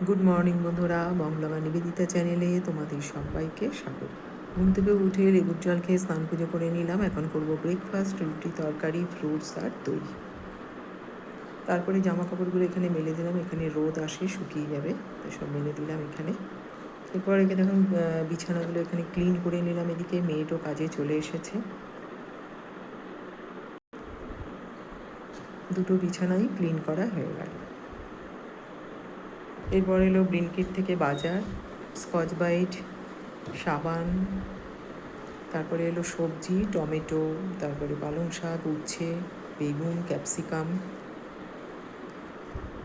Good morning বন্ধুরা, মঙ্গলা নিবেদিতা চ্যানেলে তোমাদের সবাইকে স্বাগত। ঘুম থেকে উঠে লেবুর জল খেয়ে স্নান পুজো করে নিলাম। এখন করব ব্রেকফাস্ট, রুটি, তরকারি, ফ্রুটস আর দই। তারপরে জামা কাপড়গুলো এখানে মেলে দিলাম। এখানে রোদ আসে, শুকিয়ে যাবে, তো সব মেলে দিলাম এখানে। এরপর এখানে এখন বিছানাগুলো এখানে ক্লিন করে নিলাম। এদিকে মেয়েটও কাজে চলে এসেছে। দুটো বিছানাই ক্লিন করা হয়ে গেল। এরপর এলো ব্লিঙ্কিট থেকে বাজার, স্কচ ব্রাইট, সাবান, তারপরে এলো সবজি, টমেটো, তারপরে পালং শাক, উচ্ছে, বেগুন, ক্যাপসিকাম।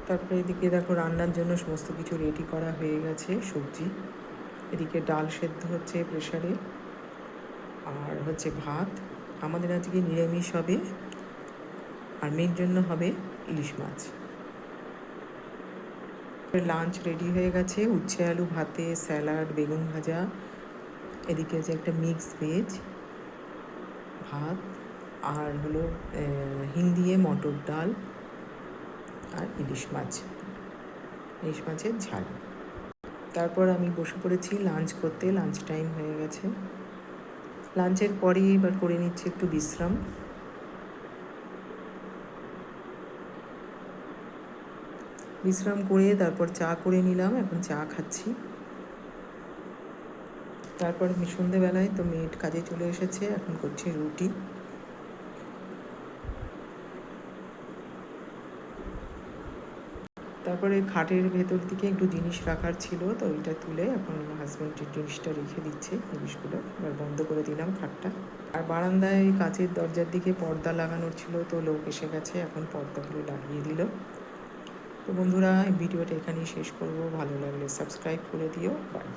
তারপরে এদিকে দেখো রান্নার জন্য সমস্ত কিছু রেডি করা হয়ে গেছে। সবজি, এদিকে ডাল সেদ্ধ হচ্ছে প্রেশারে, আর হচ্ছে ভাত। আমাদের আজকে নিরামিষ হবে, আর মেয়ের জন্য হবে ইলিশ মাছ। লাঞ্চ রেডি হয়ে গেছে, উচ্ছে আলু ভাতে, স্যালাড, বেগুন ভাজা, এদিকে হচ্ছে একটা মিক্স ভেজ, ভাত, আর হলো হিং দিয়ে মটর ডাল, আর ইলিশ মাছের ঝাল। তারপর আমি বসে পড়েছি লাঞ্চ করতে। লাঞ্চ টাইম হয়ে গেছে। লাঞ্চের পরে এবার করে নিচ্ছি একটু বিশ্রাম করে তারপর চা করে নিলাম। এখন চা খাচ্ছি। তারপর সন্ধেবেলায় তো মেয়ের কাজে চলে এসেছে, এখন করছে রুটি। তারপরে খাটের ভেতর দিকে একটু জিনিস রাখার ছিল, তো ওইটা তুলে এখন হাজব্যান্ড জিনিসটা রেখে দিচ্ছে। জিনিসগুলো এবার বন্ধ করে দিলাম খাটটা। আর বারান্দায় কাচের দরজার দিকে পর্দা লাগানোর ছিল, তো লোক এসে গেছে, এখন পর্দাগুলো লাগিয়ে দিল। তো বন্ধুরা, এই ভিডিওটা এখানেই শেষ করব। ভালো লাগলে সাবস্ক্রাইব করে দিও। বাই।